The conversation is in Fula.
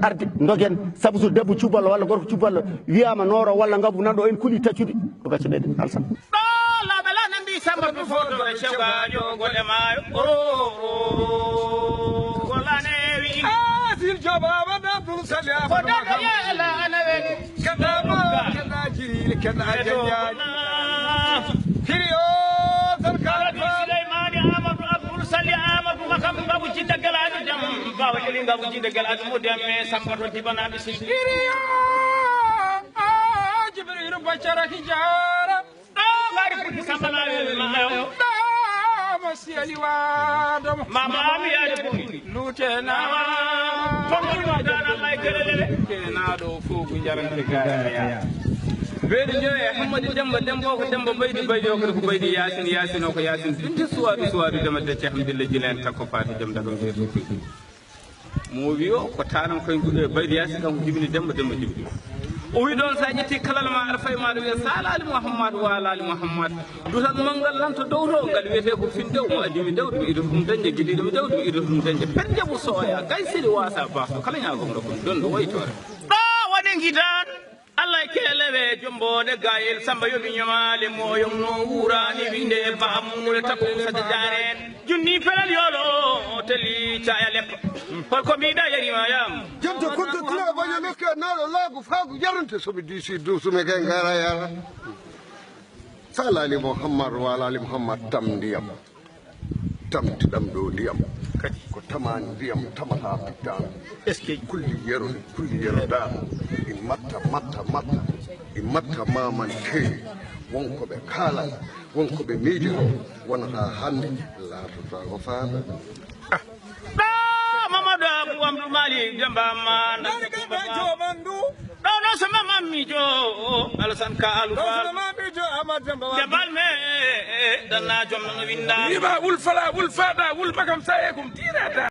arde dogen sabu so debbo cuballo walla gorko cuballo wiyama nooro walla ngabu nanɗo en kuuli taccude ko gacceɗeɗe alsan laaɓe la ne mbi samba to foto e cewgajo golle mayo golanewi sil jobaba dabdul salia ko daɗo yeela anaweni kadama kada jiril kada janjaji hiriyo sarkala Souleymani Amadou Abdoul Sali Amadou makam ngabu ci daggal adu jam bawa eli ngabu ci daggal adu mo demme samba to dibanaɓe si hiriyo jibril bachara hijara mari puti samba lawe mayo masiyali wadam mama ami yaade bumi lutena fonno dana may kelele kena do fugu jarante gaaya beedi joye Hamadi Demba Demba ko Demba baydi baydi ko ko baydi Yasin Yasin ko Yasin bindi suwadu dama de Cheikh Abdillah Jilen takko faati dem daga mo wiyo ko tanam koy baydi Yasin kam jibini Demba jibini o wi don sa jetti kalal ma arfay ma do salali Muhammad wa alali Muhammad dutan mangal lanto dowto ngal wiyete ko finde mo adimi dawdu ido dum danje gidi dum dawdu ido dum danje pende bu soya gaysiri wasa ba ko kala nyaagom do don do waytore woni gidan Allah kelewe jombode gayel samba yomi nyamale moyom no wurani winde bamul takko sadi jaren junni felal yolo teli chaya lep hol ko mi da yari mayam jento kunta tira banya loka nalo lagu fagu jarante so bidi si du sume kay ngara yalla salali Muhammad wa ali Muhammad tam diyam tam tidam do diyam ko tamani diyam tamata bitan eske kulli yero da matta maman ke wonko be kala wonko be media wonata hande la to ko faama Mamadou Abou Amadou Mali Demba man do sama mammi jo alasan ka alfal jabal me dana jom no winda riba wul fala wul fada wul makam sayekum tirata